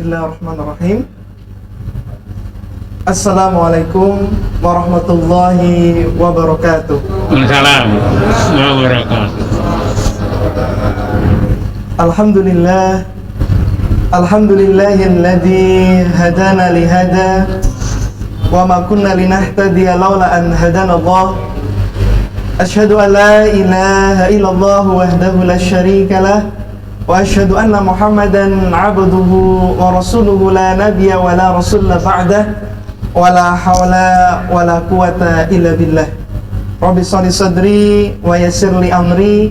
Bismillahirrahmanirrahim. Assalamualaikum warahmatullahi wabarakatuh. Waalaikumsalam warahmatullahi wabarakatuh. Alhamdulillah, alhamdulillahilladzi hadana lihada wa ma kunna linahtadiya laula an hadana Allah. Asyhadu an la ilaha illallah wahdahu la syarika lah wa asyhadu anna Muhammadan abduhu wa rasuluhu la nabiyya wa la rasulla ba'dah wa la hawla wa la quwata illa billah. Rabbi shalli sadri wa yassir li amri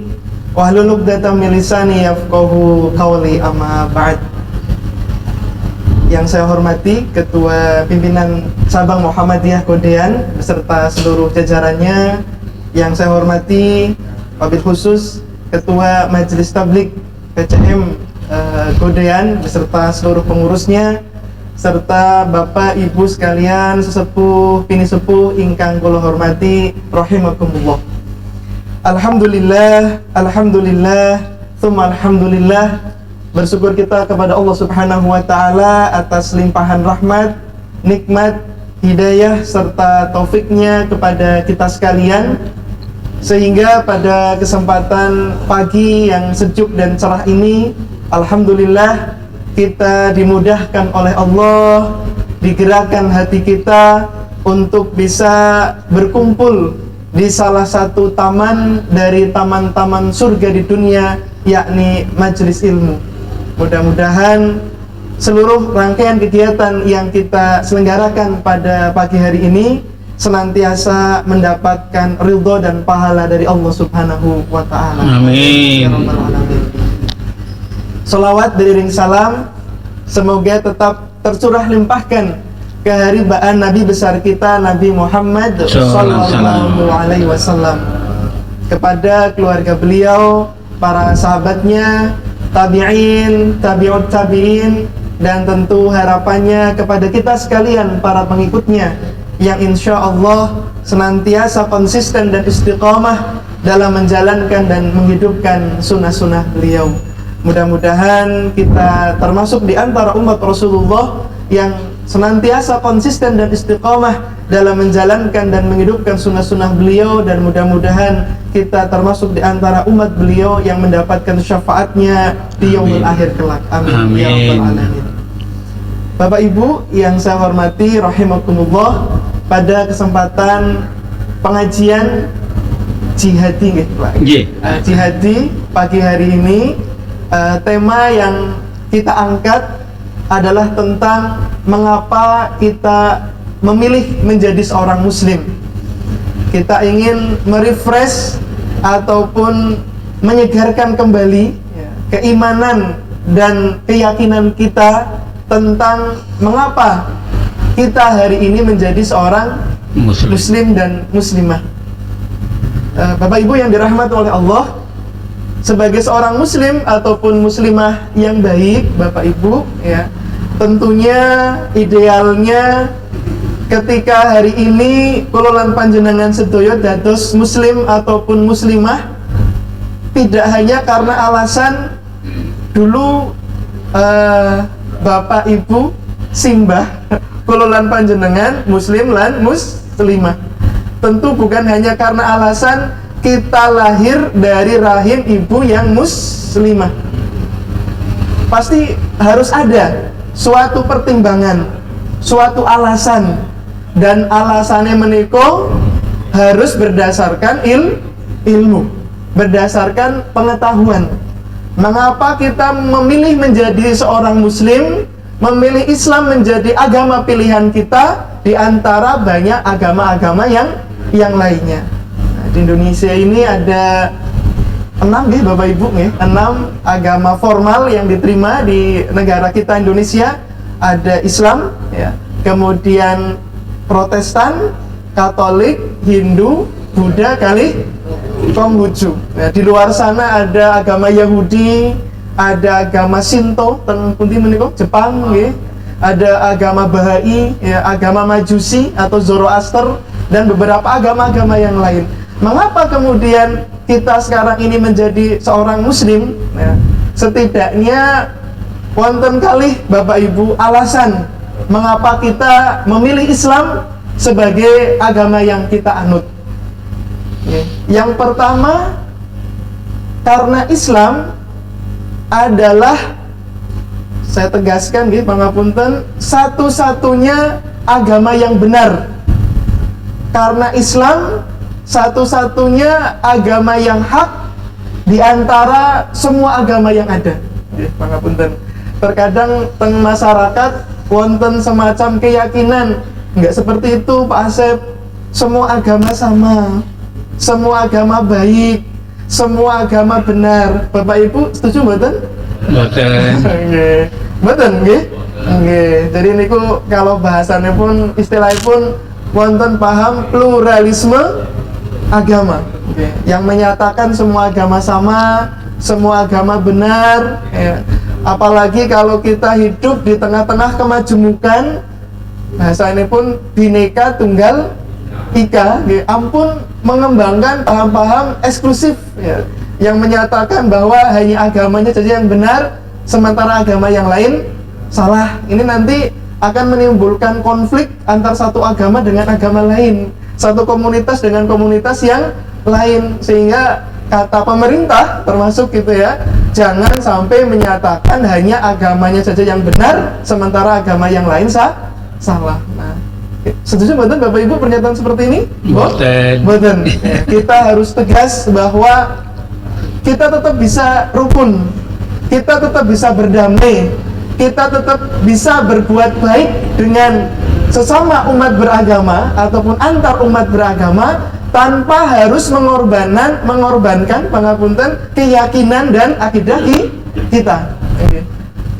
wa hlul 'uqdatam min lisani yafqahu qawli, amma ba'd. Yang saya hormati Ketua Pimpinan Cabang Muhammadiyah Godean beserta seluruh jajarannya. Yang saya hormati wabil khusus Ketua Majelis Tabligh PCM Godean beserta seluruh pengurusnya, serta Bapak Ibu sekalian sesepuh pini sepuh ingkang kula hormati rahimakumullah. Alhamdulillah, alhamdulillah, tsumma alhamdulillah. Bersyukur kita kepada Allah Subhanahu wa taala atas limpahan rahmat, nikmat, hidayah serta taufiknya kepada kita sekalian, sehingga pada kesempatan pagi yang sejuk dan cerah ini, alhamdulillah kita dimudahkan oleh Allah, digerakkan hati kita untuk bisa berkumpul di salah satu taman dari taman-taman surga di dunia, yakni majelis ilmu. Mudah-mudahan seluruh rangkaian kegiatan yang kita selenggarakan pada pagi hari ini senantiasa mendapatkan ridho dan pahala dari Allah Subhanahu wa ta'ala. Amin. Ya Rabbal Alamin. Salawat beriring salam semoga tetap tercurah limpahkan keharibaan Nabi besar kita, Nabi Muhammad sallallahu alaihi wasallam, kepada keluarga beliau, para sahabatnya, tabi'in, tabi'ut tabi'in, dan tentu harapannya kepada kita sekalian para pengikutnya yang insya Allah senantiasa konsisten dan istiqamah dalam menjalankan dan menghidupkan sunnah-sunnah beliau. Mudah-mudahan kita termasuk di antara umat Rasulullah yang senantiasa konsisten dan istiqamah dalam menjalankan dan menghidupkan sunnah-sunnah beliau, dan mudah-mudahan kita termasuk di antara umat beliau yang mendapatkan syafaatnya di yaumul akhir kelak. Amin. Amin. Ya Rabbal Alamin. Bapak Ibu yang saya hormati rahimakumullah, pada kesempatan pengajian jihadi jihadi pagi hari ini, tema yang kita angkat adalah tentang mengapa kita memilih menjadi seorang muslim. Kita ingin merefresh ataupun menyegarkan kembali keimanan dan keyakinan kita tentang mengapa kita hari ini menjadi seorang muslim dan muslimah. Bapak Ibu yang dirahmati oleh Allah, sebagai seorang muslim ataupun muslimah yang baik, Bapak Ibu, ya, tentunya idealnya ketika hari ini kula panjenengan sedaya dados muslim ataupun muslimah, tidak hanya karena alasan dulu Bapak Ibu simbah kula panjenengan muslim lan muslimah. Tentu bukan hanya karena alasan kita lahir dari rahim ibu yang muslimah. Pasti harus ada suatu pertimbangan, suatu alasan, dan alasannya meniko harus berdasarkan ilmu, berdasarkan pengetahuan. Mengapa kita memilih menjadi seorang muslim, memilih Islam menjadi agama pilihan kita di antara banyak agama-agama yang lainnya. Nah, di Indonesia ini ada 6 ya Bapak Ibu ya, 6 agama formal yang diterima di negara kita Indonesia. Ada Islam ya, kemudian Protestan, Katolik, Hindu, Buddha, Konghucu. Nah, di luar sana ada agama Yahudi, ada agama Shinto, pundi menika Jepang nggih. Ada agama Bahai, ya, agama Majusi atau Zoroaster, dan beberapa agama-agama yang lain. Mengapa kemudian kita sekarang ini menjadi seorang muslim? Ya, setidaknya wonten kalih Bapak Ibu alasan mengapa kita memilih Islam sebagai agama yang kita anut. Yang pertama, karena Islam adalah, saya tegaskan gitu pangapunten, satu-satunya agama yang benar. Karena Islam satu-satunya agama yang hak di antara semua agama yang ada. Pangapunten. Terkadang teng masyarakat wonten semacam keyakinan nggak seperti itu Pak Asep. Semua agama sama, semua agama baik, semua agama benar. Bapak Ibu setuju mboten? Mboten. Nggih. Mboten nggih? Nggih. Jadi niku kalau bahasannya pun istilahnya pun wonten paham pluralisme agama, yang menyatakan semua agama sama, semua agama benar, ya. Apalagi kalau kita hidup di tengah-tengah kemajemukan, bahasanya pun Bhinneka Tunggal Ika, ya. Ampun mengembangkan paham-paham eksklusif, ya, yang menyatakan bahwa hanya agamanya saja yang benar, sementara agama yang lain salah. Ini nanti akan menimbulkan konflik antar satu agama dengan agama lain, satu komunitas dengan komunitas yang lain, sehingga kata pemerintah termasuk gitu ya, jangan sampai menyatakan hanya agamanya saja yang benar sementara agama yang lain salah. Nah, setuju betul Bapak Ibu pernyataan seperti ini? Betul. Kita harus tegas bahwa kita tetap bisa rukun, kita tetap bisa berdamai, kita tetap bisa berbuat baik dengan sesama umat beragama ataupun antar umat beragama tanpa harus mengorbankan pangapunten keyakinan dan akidah kita.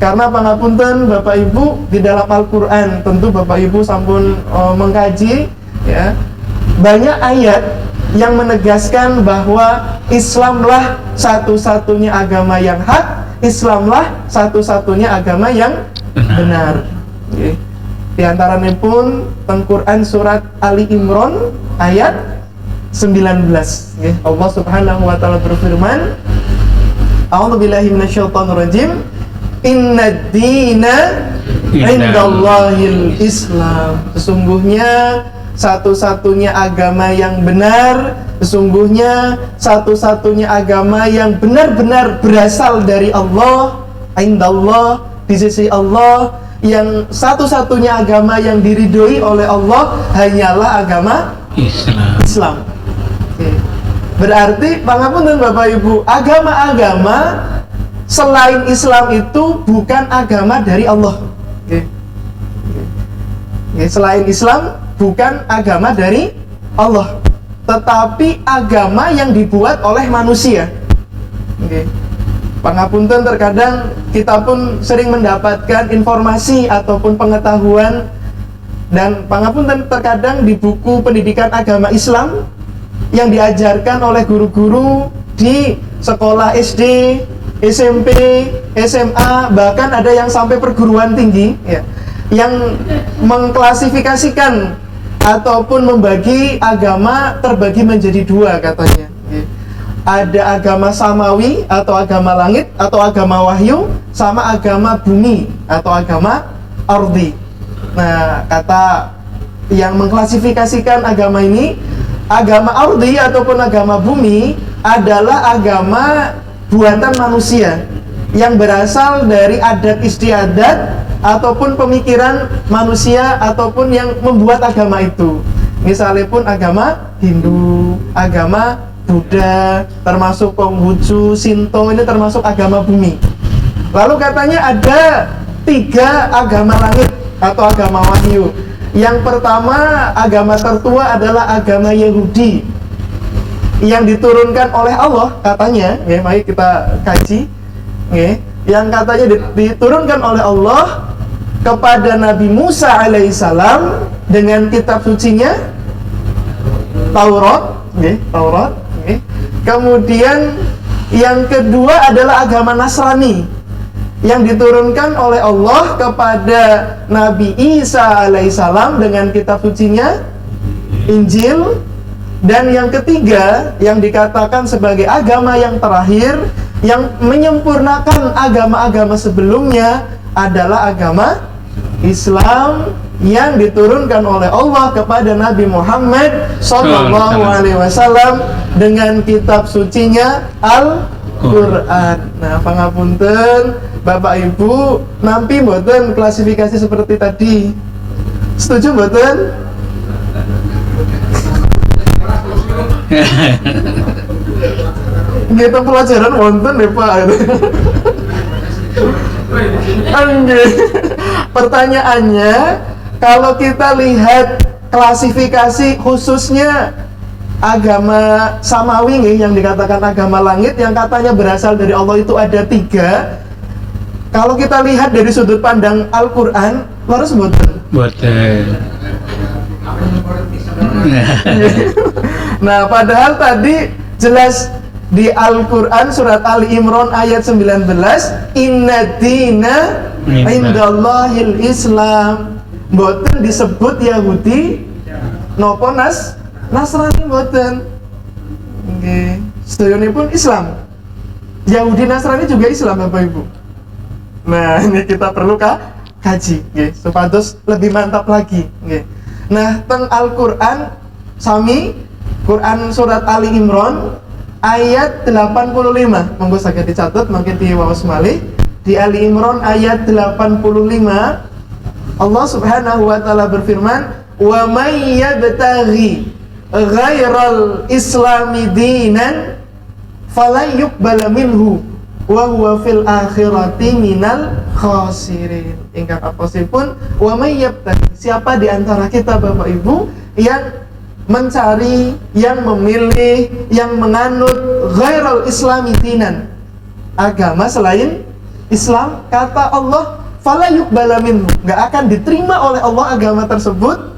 Karena pangapunten Bapak Ibu, di dalam Al-Qur'an tentu Bapak Ibu sampun mengkaji, ya, banyak ayat yang menegaskan bahwa Islamlah satu-satunya agama yang hak, Islamlah satu-satunya agama yang benar. Di antaranya pun Quran surat Ali Imran ayat 19. Allah Subhanahu wa taala berfirman, A'udzubillahi minasyaitonirrajim, Innad dina indallahil Islam. Sesungguhnya satu-satunya agama yang benar, sesungguhnya satu-satunya agama yang benar-benar berasal dari Allah, indallah, di sisi Allah, yang satu-satunya agama yang diridhoi oleh Allah hanyalah agama Islam. Berarti pangapunten Bapak Ibu, agama-agama selain Islam itu bukan agama dari Allah. Selain Islam bukan agama dari Allah, tetapi agama yang dibuat oleh manusia. Pangapunten, terkadang kita pun sering mendapatkan informasi ataupun pengetahuan, dan pangapunten terkadang di buku pendidikan agama Islam yang diajarkan oleh guru-guru di sekolah SD, SMP, SMA, bahkan ada yang sampai perguruan tinggi, ya, yang mengklasifikasikan ataupun membagi agama terbagi menjadi dua katanya. Ada agama samawi atau agama langit atau agama wahyu, sama agama bumi atau agama ardi. Nah, kata yang mengklasifikasikan agama ini, agama ardi ataupun agama bumi adalah agama buatan manusia yang berasal dari adat istiadat ataupun pemikiran manusia ataupun yang membuat agama itu. Misalnya pun agama Hindu, agama Buddha, termasuk Konghucu, Shinto, ini termasuk agama bumi. Lalu katanya ada 3 agama langit atau agama wahyu. Yang pertama, agama tertua adalah agama Yahudi yang diturunkan oleh Allah katanya, ya, mari kita kaji, ya, yang katanya diturunkan oleh Allah kepada Nabi Musa alaihissalam dengan kitab sucinya Taurat, ya, Taurat. Kemudian yang kedua adalah agama Nasrani yang diturunkan oleh Allah kepada Nabi Isa alaihissalam dengan kitab sucinya Injil. Dan yang ketiga yang dikatakan sebagai agama yang terakhir Yang menyempurnakan agama-agama sebelumnya adalah agama Islam yang diturunkan oleh Allah kepada Nabi Muhammad Sallallahu Alaihi Wasallam dengan kitab sucinya Al-Quran. Nah, pangapunten Bapak Ibu, nampi mboten klasifikasi seperti tadi? Setuju mboten? Gitu pelajaran wonten deh Pak. Anjir. Pertanyaannya, kalau kita lihat klasifikasi khususnya agama samawi nih, yang dikatakan agama langit yang katanya berasal dari Allah itu ada 3. Kalau kita lihat dari sudut pandang Al-Quran, harus boten. Nah, padahal tadi jelas di Al-Quran surat Ali Imran ayat 19, Inna dina indallahil Islam. Boten disebut Yahudi nopo Nasrani boten. Nggih, sedayonipun Islam. Yahudi Nasrani juga Islam Bapak Ibu. Nah, ini kita perlu kaji nggih, supados lebih mantap lagi nggih. Nah, teng Al-Quran sami Quran surat Ali Imran ayat 85, monggo saged dicatat mungkin diwaos malih. Di Ali Imran ayat 85 Allah Subhanahu wa taala berfirman, "Wa may yabtaghi ghairal islami dinan falan yuqbala minhu wa huwa fil akhirati minal khasirin." Ingkang aposipun wa may yabtaghi, siapa di antara kita Bapak Ibu yang mencari, yang memilih, yang menganut ghairal islami dinan, agama selain Islam, kata Allah fala yuqbala minhu, enggak akan diterima oleh Allah agama tersebut,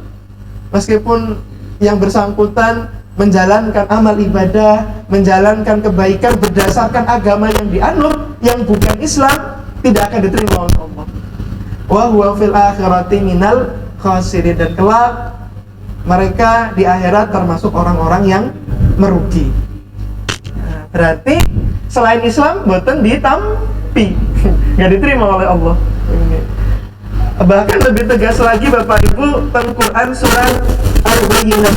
meskipun yang bersangkutan menjalankan amal ibadah, menjalankan kebaikan berdasarkan agama yang dianut, yang bukan Islam, tidak akan diterima oleh Allah. Wa huwa fil akhirati minal khasirin, dan kelak mereka di akhirat termasuk orang-orang yang merugi. Nah, berarti selain Islam boten ditampi, nggak diterima oleh Allah. Bahkan lebih tegas lagi Bapak Ibu, teng Quran surat Al-Bayyinah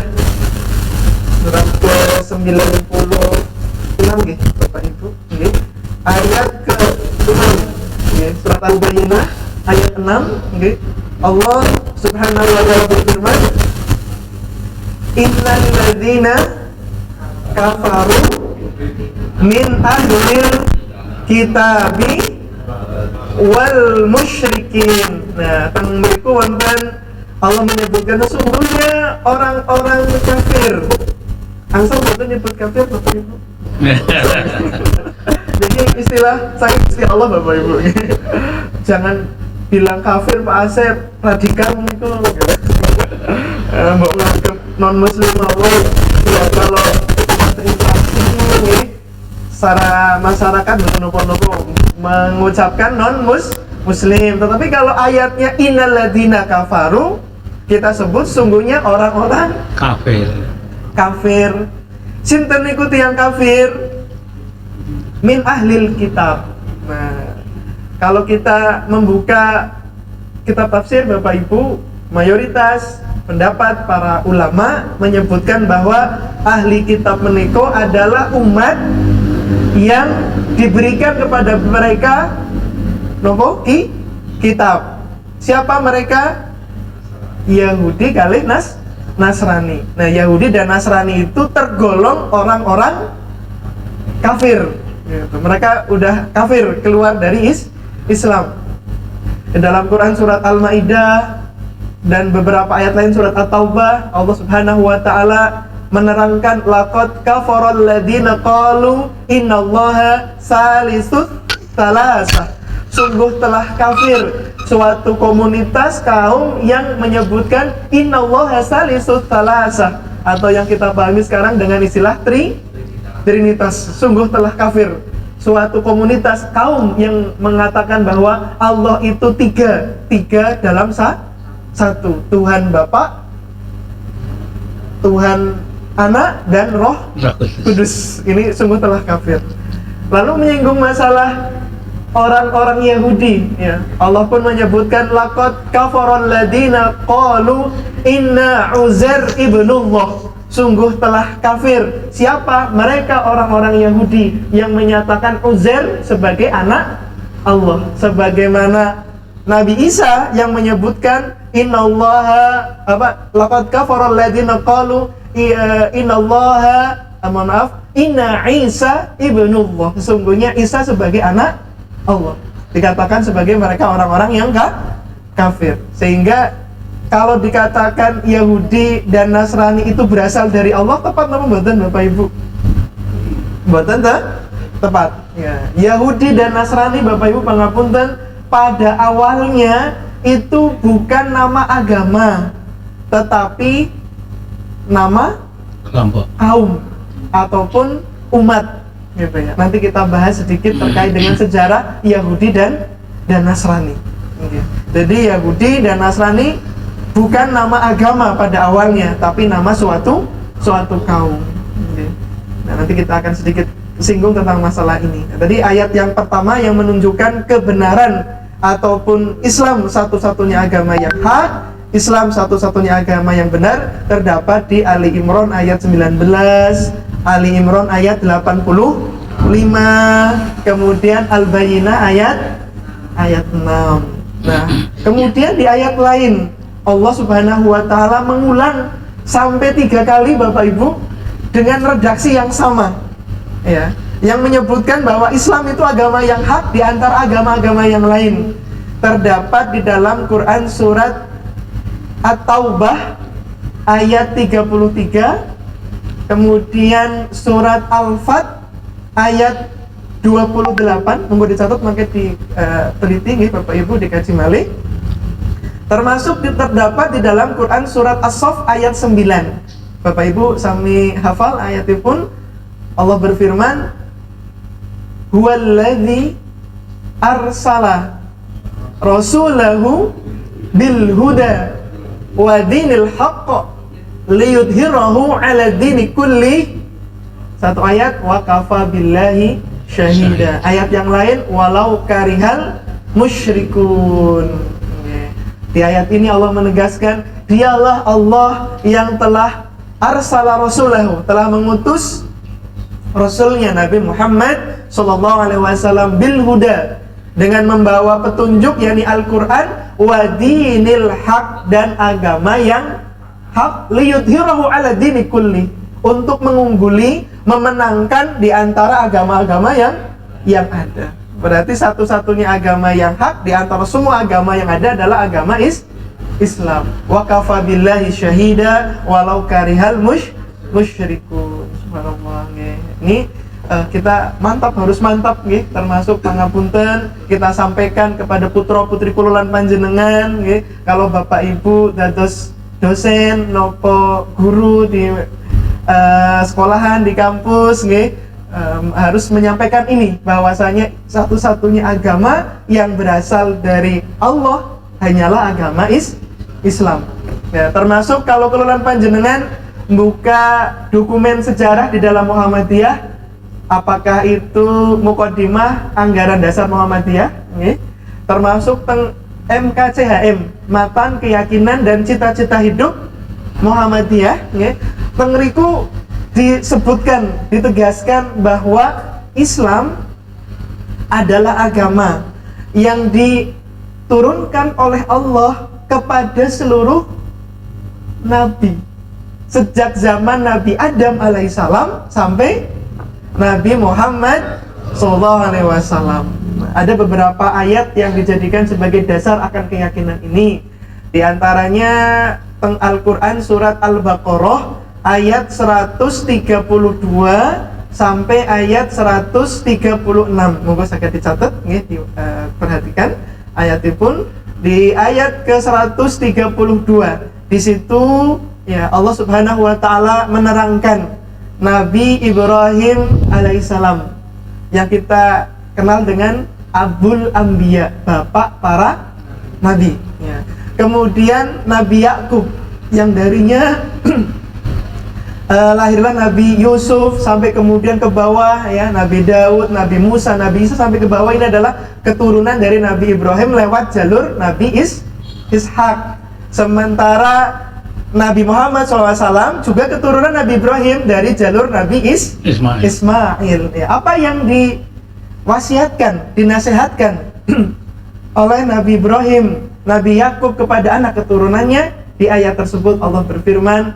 surat ke-96 nggih Bapak Ibu nggih, ayat ke-6 nggih, surat Al-Bayyinah ayat 6 nggih. Allah Subhanahu wa taala berfirman, Innal ladzina kafaru min ahlil kitabi wal musyrikin. Nah, teng mriku wonten Allah menyebutkan sesungguhnya orang-orang kafir. Angsal boten nyebut kafir Bapak Ibu. Jadi istilah saya istilah Allah Bapak Ibu. Jangan bilang kafir Pak Asep, radikal itu. Mbok nganggep non muslim Allah. Ya kalau terinflasi ini secara masyarakat nopo-nopo mengucapkan non muslim, tetapi kalau ayatnya innal ladzina kafaru, kita sebut sungguhnya orang-orang kafir. Sinten niku tiyang kafir? Min ahlil kitab. Nah, kalau kita membuka kitab tafsir Bapak Ibu, mayoritas pendapat para ulama menyebutkan bahwa ahli kitab meniko adalah umat yang diberikan kepada mereka nopo kitab. Siapa mereka? Yahudi kali Nasrani. Nah, Yahudi dan Nasrani itu tergolong orang-orang kafir. Gitu. Mereka udah kafir, keluar dari Islam. Di dalam Quran surat Al-Maidah dan beberapa ayat lain surat At-Taubah, Allah Subhanahu wa taala menerangkan laqad kafaral ladzina qalu innallaha salisus salasah. Sungguh telah kafir suatu komunitas kaum yang menyebutkan innallaha salisus salasah, atau yang kita pahami sekarang dengan istilah Trinitas. Sungguh telah kafir suatu komunitas kaum yang mengatakan bahwa Allah itu tiga dalam satu, Tuhan Bapa, Tuhan Anak, dan Roh Kudus. Ini sungguh telah kafir. Lalu menyinggung masalah orang-orang Yahudi, ya. Allah pun menyebutkan laqad kafaral ladina qalu inna Uzair ibnullah. Sungguh telah kafir. Siapa? Mereka orang-orang Yahudi yang menyatakan Uzair sebagai anak Allah. Sebagaimana Nabi Isa yang menyebutkan innallaha laqad kafaral ladina qalu innallaha inna Isa ibnullah. Sesungguhnya Isa sebagai anak Allah. Dikatakan sebagai mereka orang-orang yang kafir. Sehingga kalau dikatakan Yahudi dan Nasrani itu berasal dari Allah, tepat apa mboten Bapak Ibu? Mboten tepat. Ya. Yahudi dan Nasrani Bapak Ibu pangapunten, pada awalnya itu bukan nama agama, tetapi nama kelompok kaum ataupun umat, gitu ya. Nanti kita bahas sedikit terkait dengan sejarah Yahudi dan Nasrani. Jadi Yahudi dan Nasrani bukan nama agama pada awalnya, tapi nama suatu kaum. Nah, nanti kita akan sedikit singgung tentang masalah ini. Tadi ayat yang pertama yang menunjukkan kebenaran ataupun Islam satu-satunya agama yang hak, Islam satu-satunya agama yang benar, terdapat di Ali Imran ayat 19, Ali Imran ayat 85, kemudian Al-Bayyinah ayat 6. Nah, kemudian di ayat lain Allah Subhanahu wa Ta'ala mengulang sampai 3 kali Bapak Ibu dengan redaksi yang sama, ya, yang menyebutkan bahwa Islam itu agama yang hak di antara agama-agama yang lain. Terdapat di dalam Quran surat At-Taubah ayat 33, kemudian surat Al-Fat ayat 28. Monggo dicatat, mangke diteliti nggih Bapak Ibu, dikaji malih. Termasuk terdapat di dalam Quran surat As-Saff ayat 9. Bapak Ibu sami hafal ayatipun. Allah berfirman, huwallazi arsala rasulahu bil huda wa dinil haqq liyudhhirahu 'ala dini kulli. Satu ayat, wa kafa billahi syahida. Ayat yang lain, walau karihal musyrikun. Di ayat ini Allah menegaskan, dialah Allah yang telah arsala rasulahu, telah mengutus rasulnya Nabi Muhammad SAW bil huda, dengan membawa petunjuk yakni Al-Quran, wa dinil haq, dan agama yang hak, liyudhhirahu ala dini kulli, untuk mengungguli, memenangkan di antara agama-agama yang ada. Berarti satu-satunya agama yang hak di antara semua agama yang ada adalah agama Islam. Wa kafa billahi syahida walau karihal musyrikun. Subhanallah. Ini kita harus mantap nggih, termasuk pangapunten kita sampaikan kepada putra-putri kululan panjenengan nggih, kalau Bapak Ibu dados dosen nopo guru di sekolahan di kampus nggih, harus menyampaikan ini, bahwasanya satu-satunya agama yang berasal dari Allah hanyalah agama Islam. Ya, termasuk kalau kelulan panjenengan buka dokumen sejarah di dalam Muhammadiyah, apakah itu Muqaddimah Anggaran Dasar Muhammadiyah, termasuk MKCHM, Matan Keyakinan dan Cita-Cita Hidup Muhammadiyah, tengriku disebutkan, ditegaskan bahwa Islam adalah agama yang diturunkan oleh Allah kepada seluruh nabi, sejak zaman Nabi Adam alaihissalam sampai Nabi Muhammad SAW. Ada beberapa ayat yang dijadikan sebagai dasar akan keyakinan ini. Di antaranya Al-Quran surat Al-Baqarah ayat 132 sampai ayat 136. Monggo saged dicatet nggih, perhatikan ayatipun di ayat ke-132. Di situ ya Allah Subhanahu wa taala menerangkan Nabi Ibrahim alaihissalam yang kita kenal dengan Abul Anbiya, bapak para nabi, ya. Kemudian Nabi Yakub yang darinya lahirlah Nabi Yusuf sampai kemudian ke bawah ya, Nabi Daud, Nabi Musa, Nabi Isa sampai ke bawah, ini adalah keturunan dari Nabi Ibrahim lewat jalur Nabi Ishak. Sementara Nabi Muhammad SAW juga keturunan Nabi Ibrahim dari jalur Nabi Ismail. Ya, apa yang diwasiatkan, dinasihatkan oleh Nabi Ibrahim, Nabi Yakub kepada anak keturunannya, di ayat tersebut Allah berfirman,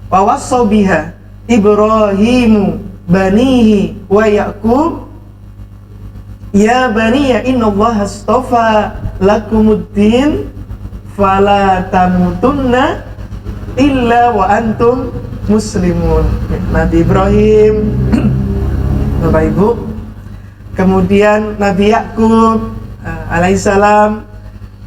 wa wassau biha Ibrahimu banihi wa Yaqub ya baniya innallaha astafa lakumuddin fala tamutunna illa wa antum muslimun. Nabi Ibrahim, Bapak Ibu, kemudian Nabi Yakub alaihissalam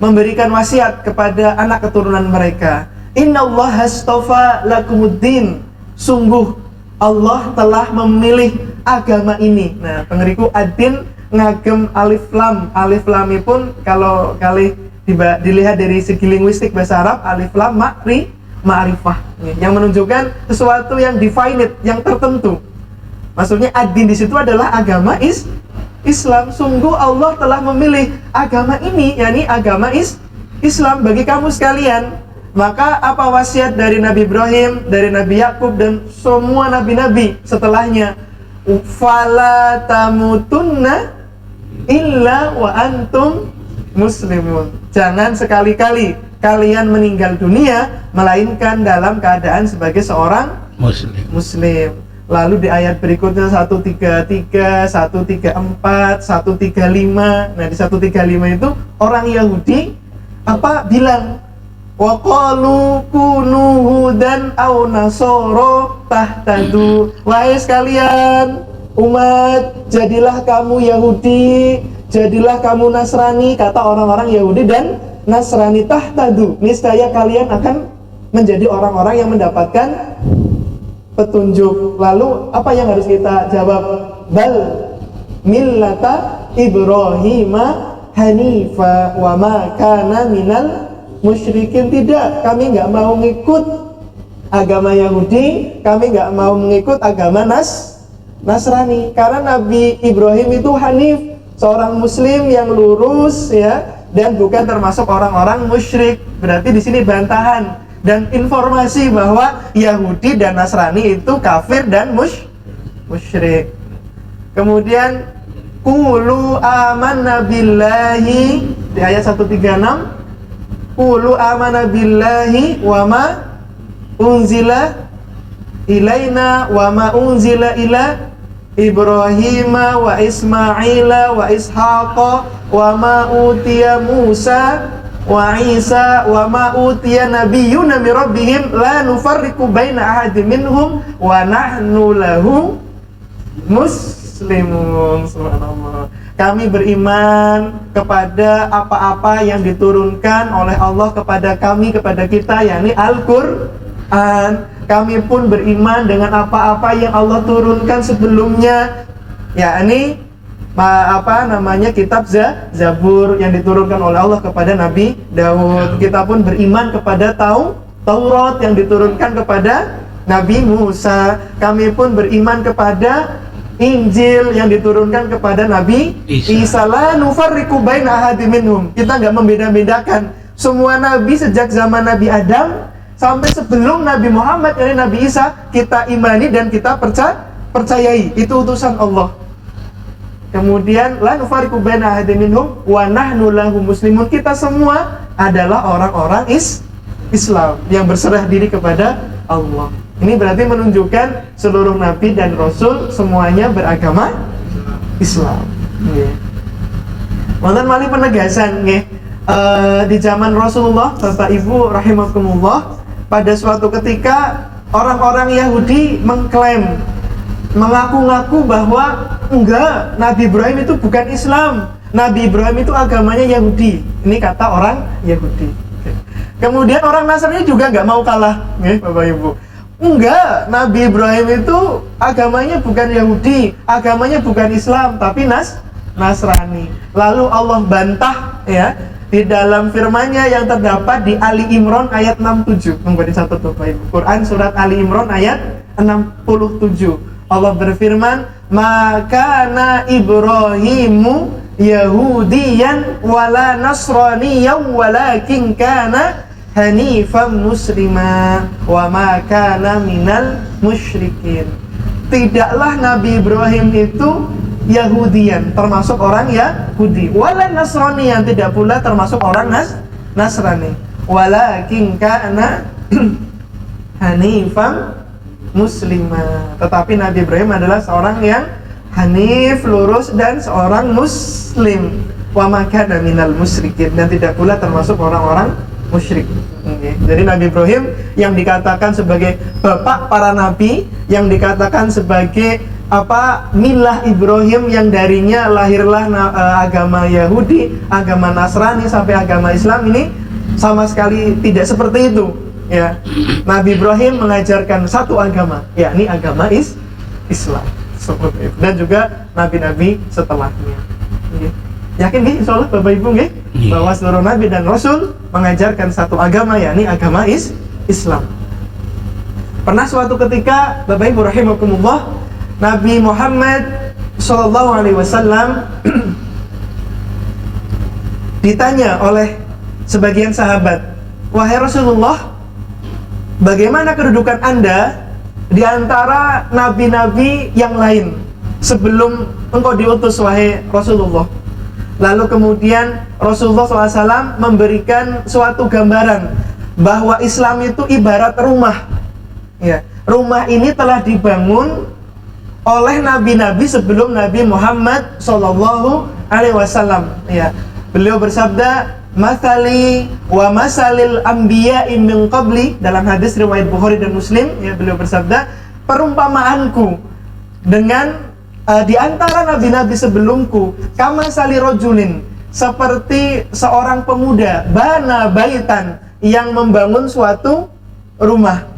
memberikan wasiat kepada anak keturunan mereka, innallaha astafa lakumuddin, sungguh Allah telah memilih agama ini. Nah, pengeriku ad-din ngagem alif lam. Alif lam pun kalau dilihat dari segi linguistik bahasa Arab, alif lam ma'rifah, yang menunjukkan sesuatu yang definite, yang tertentu. Maksudnya ad-din di situ adalah agama Islam. Sungguh Allah telah memilih agama ini, yakni agama Islam bagi kamu sekalian. Maka apa wasiat dari Nabi Ibrahim, dari Nabi Yakub dan semua nabi-nabi setelahnya? Fala tamutunna illa wa antum muslimun. Jangan sekali-kali kalian meninggal dunia melainkan dalam keadaan sebagai seorang muslim. Lalu di ayat berikutnya 133, 134, 135. Nah, di 135 itu orang Yahudi bilang, wa qalu kunu hudan aw nasara tahtadu. Wahai sekalian umat, jadilah kamu Yahudi, jadilah kamu Nasrani, kata orang-orang Yahudi dan Nasrani, tahtadu, niscaya kalian akan menjadi orang-orang yang mendapatkan petunjuk. Lalu apa yang harus kita jawab? Bal millata Ibrahima hanifa wa ma kana minal musyrikin. Tidak, kami nggak mau ngikut agama Yahudi, kami nggak mau mengikut agama Nasrani, karena Nabi Ibrahim itu hanif, seorang muslim yang lurus ya, dan bukan termasuk orang-orang musyrik. Berarti di sini bantahan dan informasi bahwa Yahudi dan Nasrani itu kafir dan musyrik. Kemudian qulu amanna billahi di ayat 136, qulu amanna billahi wa ma unzila ilaina wa ma unzila ila Ibrahima wa Ismaila wa Ishaqa wa ma utiya Musa wa Isa wa ma utiya nabiyyuna min rabbihim la nufarriqu baina ahadin minhum wa nahnu lahu muslimun. Subhanallah. Kami beriman kepada apa-apa yang diturunkan oleh Allah kepada kami, kepada kita, yakni Al-Qur'an. Kami pun beriman dengan apa-apa yang Allah turunkan sebelumnya, yakni kitab Zabur yang diturunkan oleh Allah kepada Nabi Daud. Kita pun beriman kepada Taurat yang diturunkan kepada Nabi Musa. Kami pun beriman kepada Injil yang diturunkan kepada Nabi Isa. La nufarriqu baina ahadin minhum. Kita nggak membeda-bedakan. Semua nabi sejak zaman Nabi Adam sampai sebelum Nabi Muhammad, yakni Nabi Isa, kita imani dan kita percayai. Itu utusan Allah. Kemudian la nufarriqu baina ahadin minhum wa nahnu lahu muslimun. Kita semua adalah orang-orang Islam yang berserah diri kepada Allah. Ini berarti menunjukkan seluruh nabi dan rasul semuanya beragama Islam. Wonten malih penegasan nggih. Di zaman Rasulullah, Bapak Ibu rahimakumullah, pada suatu ketika orang-orang Yahudi mengklaim, mengaku-ngaku bahwa enggak, Nabi Ibrahim itu bukan Islam, Nabi Ibrahim itu agamanya Yahudi. Ini kata orang Yahudi. Kemudian orang Nasrani juga nggak mau kalah, nih Bapak Ibu. Enggak, Nabi Ibrahim itu agamanya bukan Yahudi, agamanya bukan Islam, tapi Nasrani. Lalu Allah bantah ya, di dalam firman-Nya yang terdapat di Ali Imran ayat 67. Monggo dicatat Bapak Ibu. Quran surat Ali Imran ayat 67. Allah berfirman, "Maka na Ibrahimu Yahudiyan wala Nasraniyan walakin kana hanifan muslima wa ma kana minal musyrikin." Tidaklah Nabi Ibrahim itu Yahudian, termasuk orang Yahudi, wala Nasraniyan, tidak pula termasuk orang Nasrani, walakin kana hanifan muslima. Tetapi Nabi Ibrahim adalah seorang yang hanif, lurus, dan seorang muslim. Wa ma kana minal musyrikin, dan tidak pula termasuk orang-orang musyrik. Jadi Nabi Ibrahim yang dikatakan sebagai bapak para nabi, yang dikatakan sebagai milah Ibrahim, yang darinya lahirlah agama Yahudi, agama Nasrani sampai agama Islam, ini sama sekali tidak seperti itu. Ya, Nabi Ibrahim mengajarkan satu agama, yakni agama Islam. Seperti itu. Dan juga nabi-nabi setelahnya. Yakin nggih insyaallah Bapak Ibu nggih bahwa seluruh nabi dan rasul mengajarkan satu agama, yakni agama Islam. Pernah suatu ketika Bapak Ibu rahimakumullah, Nabi Muhammad sallallahu alaihi wasallam ditanya oleh sebagian sahabat, "Wahai Rasulullah, bagaimana kedudukan Anda di antara nabi-nabi yang lain sebelum engkau diutus wahai Rasulullah?" Lalu kemudian Rasulullah SAW memberikan suatu gambaran bahwa Islam itu ibarat rumah. Ya, rumah ini telah dibangun oleh nabi-nabi sebelum Nabi Muhammad SAW. Ya, beliau bersabda, "Mathali wa masalil anbiya'i min qabli," dalam hadis riwayat Bukhari dan Muslim. Ya, beliau bersabda, "Perumpamaanku dengan di antara nabi-nabi sebelumku, kama sali rojulin, seperti seorang pemuda, bana baitan, yang membangun suatu rumah.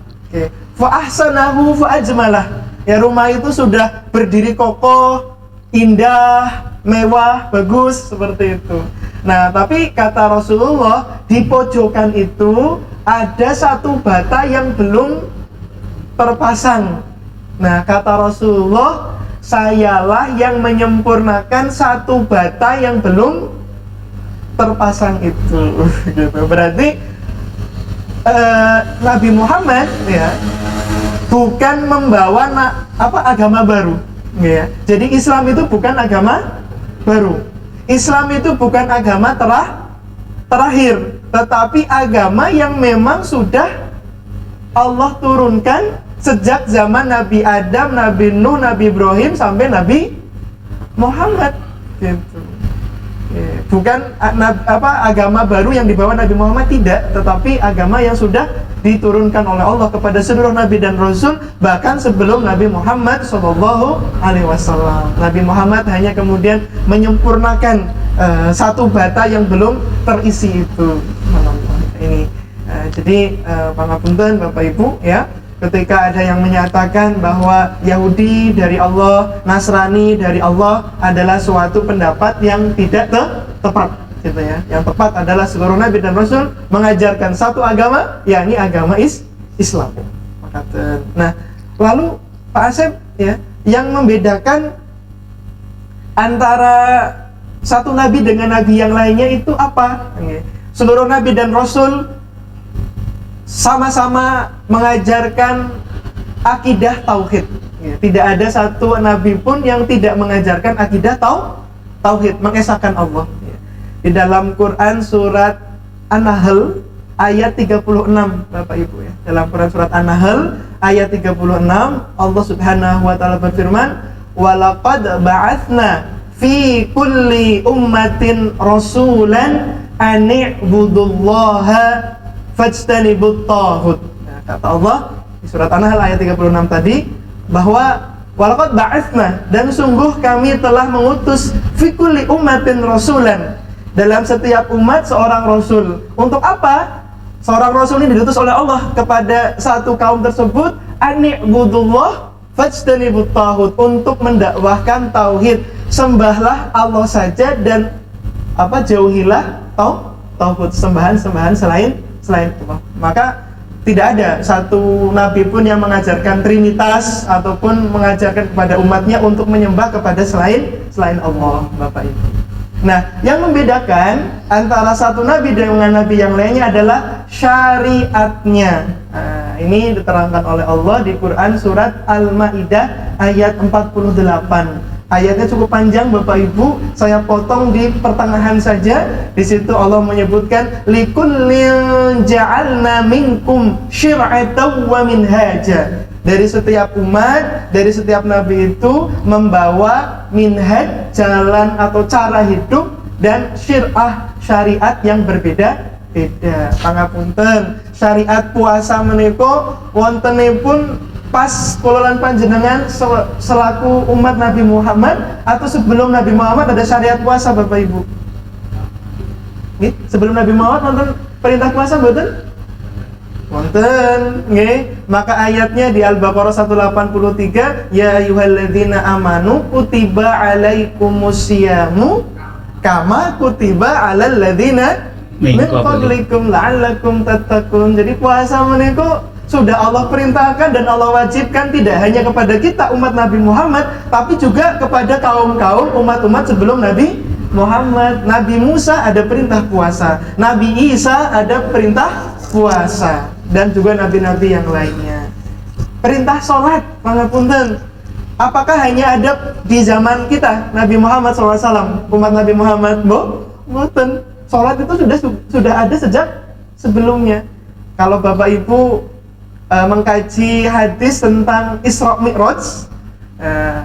Fa ahsanahu fa ajmalah." Ya, rumah itu sudah berdiri kokoh, indah, mewah, bagus, seperti itu. Nah, tapi kata Rasulullah, di pojokan itu ada satu bata yang belum terpasang. Nah, kata Rasulullah, sayalah yang menyempurnakan satu bata yang belum terpasang itu. Gitu. Berarti Nabi Muhammad ya bukan membawa agama baru. Ya. Jadi Islam itu bukan agama baru. Islam itu bukan agama terakhir, tetapi agama yang memang sudah Allah turunkan sejak zaman Nabi Adam, Nabi Nuh, Nabi Ibrahim sampai Nabi Muhammad. Gitu. Bukan agama baru yang dibawa Nabi Muhammad, tidak, tetapi agama yang sudah diturunkan oleh Allah kepada seluruh nabi dan rasul, bahkan sebelum Nabi Muhammad SAW. Nabi Muhammad hanya kemudian menyempurnakan satu bata yang belum terisi itu. Ini jadi pangapunten Bapak Ibu ya, ketika ada yang menyatakan bahwa Yahudi dari Allah, Nasrani dari Allah adalah suatu pendapat yang tidak tepat, gitu ya. Yang tepat adalah seluruh nabi dan rasul mengajarkan satu agama, yakni agama Islam. Nah, lalu Pak Asep ya, yang membedakan antara satu nabi dengan nabi yang lainnya itu apa? Seluruh nabi dan rasul sama-sama mengajarkan akidah tauhid. Ya, tidak ada satu nabi pun yang tidak mengajarkan akidah tauhid, mengesahkan Allah. Ya. Di dalam Quran surat An-Nahl ayat 36, Bapak Ibu ya. Dalam Quran surat An-Nahl ayat 36, Allah Subhanahu wa taala berfirman, "Walaqad ba'atsna fi kulli ummatin rasulan an i'budullaha fajtanibut taghut." Nah, kata Allah di surat An-Nahl ayat 36 tadi bahwa walaqad ba'atsna, dan sungguh kami telah mengutus fi kulli ummatin rasulan, dalam setiap umat seorang rasul. Untuk apa? Seorang rasul ini diutus oleh Allah kepada satu kaum tersebut, ani'budullah fajtanibut taghut, untuk mendakwahkan tauhid. Sembahlah Allah saja dan jauhilah tauhid, sembahan selain Allah. Maka tidak ada satu nabi pun yang mengajarkan trinitas ataupun mengajarkan kepada umatnya untuk menyembah kepada selain Allah, Bapak Ibu. Nah, yang membedakan antara satu nabi dengan nabi yang lainnya adalah syariatnya. Nah, ini diterangkan oleh Allah di Quran surat Al-Maidah ayat 48. Ayatnya cukup panjang, Bapak Ibu. Saya potong di pertengahan saja. Di situ Allah menyebutkan likullin ja'alna minkum syir'atan wa minhaja. Dari setiap umat, dari setiap nabi itu membawa minhaj, jalan atau cara hidup, dan syir'ah, syariat yang berbeda-beda. Pangapunten, syariat puasa menika wontenipun pas kololan panjenengan selaku umat Nabi Muhammad atau sebelum Nabi Muhammad ada syariat puasa, Bapak Ibu? Nih, sebelum Nabi Muhammad wonten perintah puasa mboten? Wonten, nggih. Maka ayatnya di Al-Baqarah 183, ya ayyuhalladzina amanu kutiba alaikumusyamu kama kutiba alal ladzina min qablikum la'allakum tattaqun. Jadi puasa menika sudah Allah perintahkan dan Allah wajibkan tidak hanya kepada kita umat Nabi Muhammad, tapi juga kepada kaum-kaum umat-umat sebelum Nabi Muhammad. Nabi Musa ada perintah puasa, Nabi Isa ada perintah puasa, dan juga nabi-nabi yang lainnya. Perintah sholat, pangapunten, apakah hanya ada di zaman kita Nabi Muhammad SAW, umat Nabi Muhammad? Boten. Sholat itu sudah ada sejak sebelumnya. Kalau Bapak Ibu mengkaji hadis tentang Isra Mi'raj,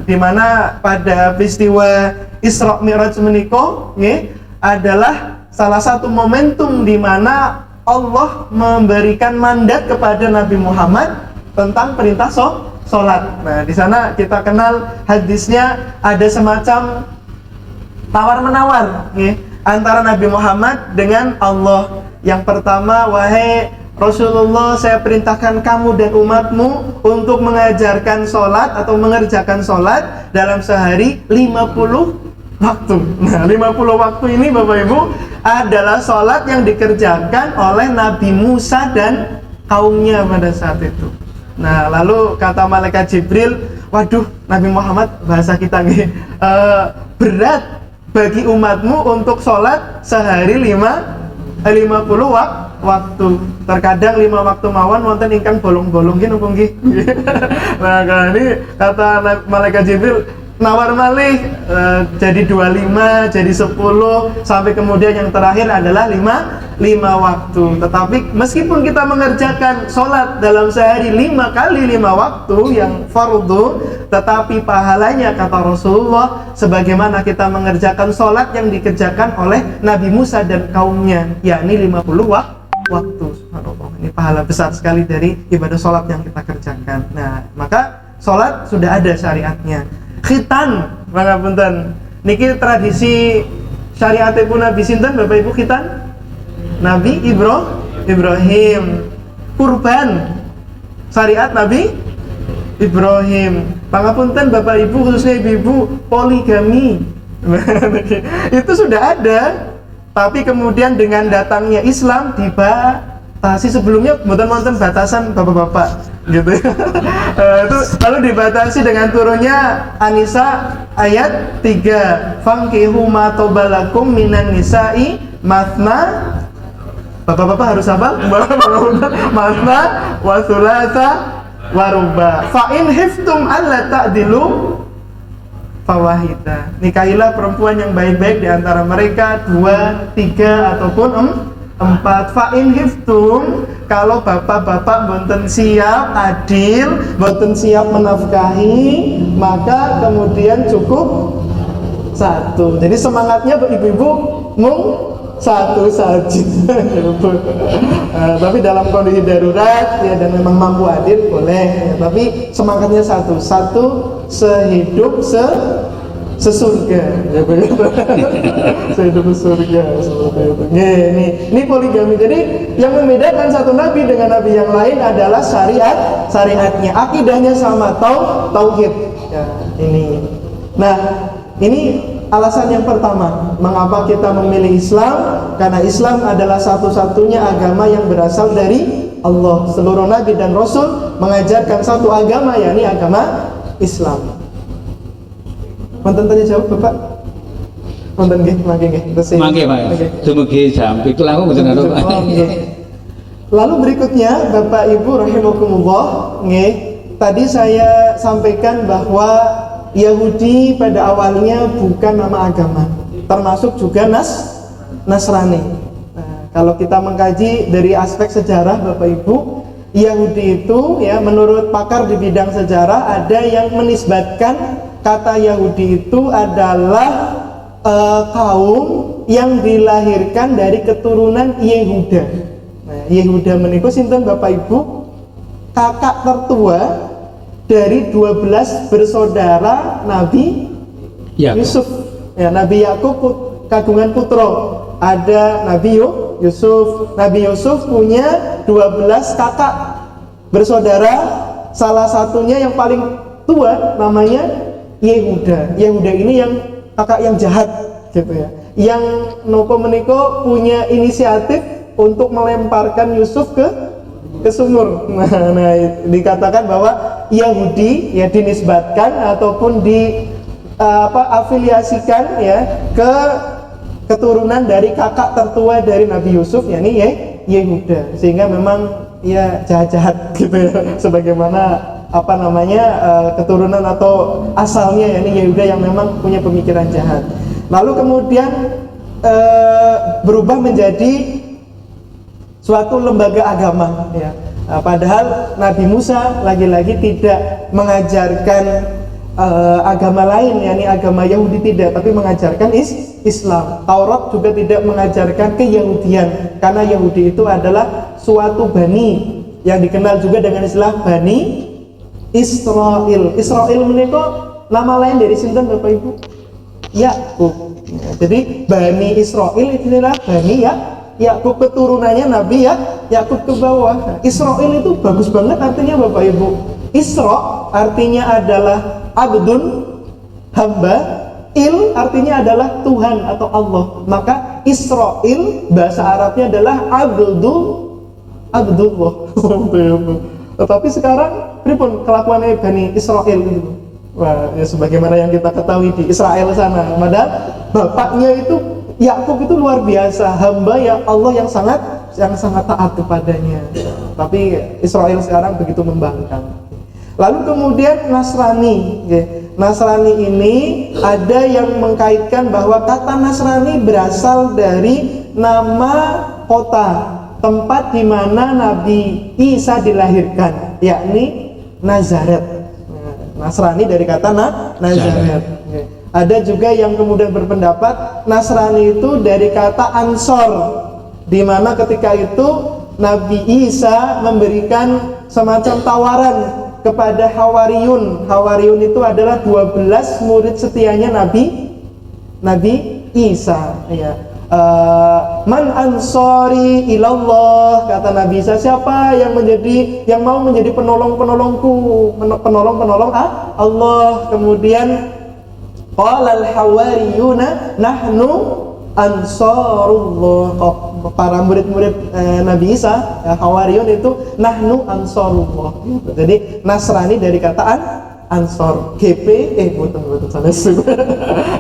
di mana pada peristiwa Isra Mi'raj menika adalah salah satu momentum di mana Allah memberikan mandat kepada Nabi Muhammad tentang perintah sholat. Nah, di sana kita kenal hadisnya ada semacam tawar-menawar antara Nabi Muhammad dengan Allah. Yang pertama, wahai Rasulullah, saya perintahkan kamu dan umatmu untuk mengajarkan sholat atau mengerjakan sholat dalam sehari 50 waktu. Nah, 50 waktu ini Bapak Ibu adalah sholat yang dikerjakan oleh Nabi Musa dan kaumnya pada saat itu. Nah, lalu kata malaikat Jibril, waduh Nabi Muhammad, bahasa kita nih, berat bagi umatmu untuk sholat sehari 50 waktu. Terkadang 5 waktu mawon wonten ingkang bolong-bolong nggih napa nggih. Nah, ini kata malaikat Jibril nawar malih jadi 25, jadi 10, sampai kemudian yang terakhir adalah 5 waktu. Tetapi meskipun kita mengerjakan sholat dalam sehari 5 kali 5 waktu yang fardu, tetapi pahalanya kata Rasulullah sebagaimana kita mengerjakan sholat yang dikerjakan oleh Nabi Musa dan kaumnya, yakni 50 waktu. Subhanallah, ini pahala besar sekali dari ibadah sholat yang kita kerjakan. Nah, maka sholat sudah ada syariatnya. Khitan, pangapunten, niki tradisi syariatipun Nabi sinten Bapak Ibu? Khitan Nabi Ibrahim. Kurban syariat Nabi Ibrahim. Pangapunten Bapak Ibu, khususnya ibu-ibu, poligami itu sudah ada. Tapi kemudian dengan datangnya Islam dibatasi. Sebelumnya mboten wonten batasan bapak-bapak gitu. Itu lalu dibatasi dengan turunnya An-Nisa ayat 3. Fankihu ma tobalakum minan nisa'i mathna. Bapak-bapak harus apa? Mathna wa thulatha wa ruba. Fa in khiftum alla ta'dilu fawahida. Nikahilah perempuan yang baik-baik di antara mereka 2, 3 ataupun 4. Fa in khiftum, kalau bapak-bapak boten siap adil, boten siap menafkahi, maka kemudian cukup 1. Jadi semangatnya ibu-ibu mung 1 saja. Tapi dalam kondisi darurat ya, dan memang mampu adil boleh ya, tapi semangatnya 1 sehidup sesurga ya, sehidup sesurga seperti itu. Ini poligami. Jadi yang membedakan satu nabi dengan nabi yang lain adalah syariatnya, akidahnya sama, tauhid ya, ini. Nah, ini alasan yang pertama, mengapa kita memilih Islam? Karena Islam adalah satu-satunya agama yang berasal dari Allah. Seluruh nabi dan rasul mengajarkan satu agama, yakni agama Islam. Wonten tanya jawab Bapak? Wonten nggih, mangke nggih. Mangke Pak. Dumugi jam 7 langkung mboten anu Pak. Lalu berikutnya Bapak Ibu rahimakumullah, nggih. Tadi saya sampaikan bahwa Yahudi pada awalnya bukan nama agama, termasuk juga Nasrani. Nah, kalau kita mengkaji dari aspek sejarah Bapak Ibu, Yahudi itu ya menurut pakar di bidang sejarah ada yang menisbatkan kata Yahudi itu adalah kaum yang dilahirkan dari keturunan Yehuda. Nah, Yehuda menika sinten Bapak Ibu? Kakak tertua dari 12 bersaudara Nabi Yusuf. Ya, Nabi Yakub kagungan putra. Ada Nabi Yusuf. Nabi Yusuf punya 12 kakak bersaudara. Salah satunya yang paling tua namanya Yehuda. Yehuda ini yang kakak yang jahat gitu ya. Yang nopo meniko punya inisiatif untuk melemparkan Yusuf ke sumur. Nah, dikatakan bahwa Yahudi ya dinisbatkan ataupun afiliasikan ya ke keturunan dari kakak tertua dari Nabi Yusuf, yakni Yehuda. Sehingga memang ya jahat-jahat gitu ya, sebagaimana keturunan atau asalnya yakni Yehuda yang memang punya pemikiran jahat. Lalu kemudian berubah menjadi suatu lembaga agama ya. Padahal Nabi Musa lagi-lagi tidak mengajarkan agama lain, yakni agama Yahudi tidak, tapi mengajarkan Islam. Taurat juga tidak mengajarkan keyahudian, karena Yahudi itu adalah suatu bani yang dikenal juga dengan istilah Bani Israel. Israel menika nama lain dari sinten Bapak Ibu? Yakub. Jadi Bani Israel itu adalah Bani Yakub, keturunannya Nabi Yakub ke bawah. Israel itu bagus banget artinya Bapak Ibu. Isra artinya adalah abdun, hamba. Il artinya adalah Tuhan atau Allah. Maka Israel bahasa Arabnya adalah Abdullah. Tetapi sekarang pripun kelakuannya Bani Israel gitu. Wah, ya sebagaimana yang kita ketahui di Israel sana. Padahal bapaknya itu Yakub itu luar biasa, hamba ya Allah yang sangat taat kepadanya. Tapi Israel sekarang begitu membangkang. Lalu kemudian Nasrani. Nasrani ini ada yang mengkaitkan bahwa kata Nasrani berasal dari nama kota, tempat di mana Nabi Isa dilahirkan, yakni Nazaret. Nasrani dari kata Nazaret. Ada juga yang kemudian berpendapat Nasrani itu dari kata Ansor, di mana ketika itu Nabi Isa memberikan semacam tawaran kepada Hawariyun. Hawariyun itu adalah 12 murid setianya Nabi Isa ya. Man ansori ilallah, kata Nabi Isa, siapa yang mau menjadi penolong-penolongku, penolong Allah. Kemudian qala al-hawariyuna nahnu ansarullah. Para murid-murid Nabi Isa, Hawariyun itu nahnu ansarullah. Jadi Nasrani dari kata Ansor, bukan sanes.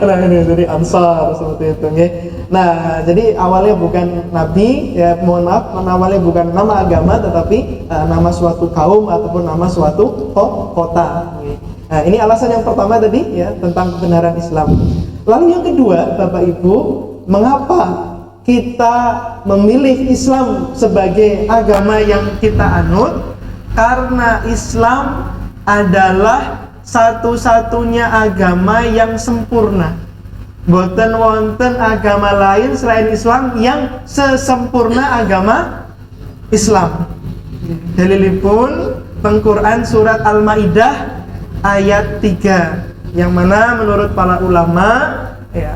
Nah ini jadi Ansar seperti itu nggih. Nah, jadi awalnya bukan nabi ya, mohon maaf, awalnya bukan nama agama tetapi nama suatu kaum ataupun nama suatu kota. Nah, ini alasan yang pertama tadi ya tentang kebenaran Islam. Lalu yang kedua, Bapak Ibu, mengapa kita memilih Islam sebagai agama yang kita anut? Karena Islam adalah satu-satunya agama yang sempurna. Boten wonten agama lain selain Islam yang sesempurna agama Islam. Dalilipun teng Quran surat Al-Maidah ayat 3, yang mana menurut para ulama ya,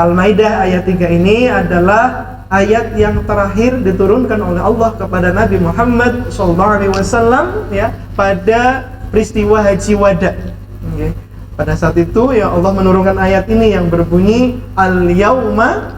Al-Maidah ayat 3 ini adalah ayat yang terakhir diturunkan oleh Allah kepada Nabi Muhammad SAW ya, pada peristiwa Haji Wada. Pada saat itu ya Allah menurunkan ayat ini yang berbunyi al-yauma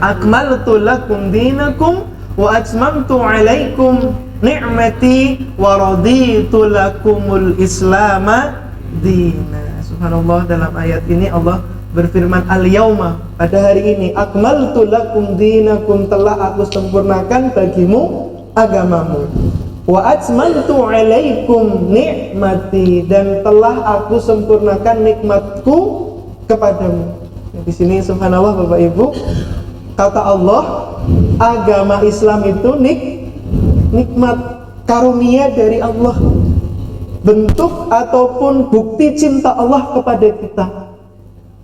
akmaltu lakum dinakum wa atmamtu alaikum ni'mati wa raditu lakumul islama dina. Subhanallah, dalam ayat ini Allah berfirman al-yauma, pada hari ini akmaltu lakum dinakum, telah aku sempurnakan bagimu agamamu, wa atmamtu alaikum ni'mati, dan telah aku sempurnakan nikmatku kepadamu. Di sini subhanallah Bapak Ibu, kata Allah, agama Islam itu nikmat, karunia dari Allah, bentuk ataupun bukti cinta Allah kepada kita.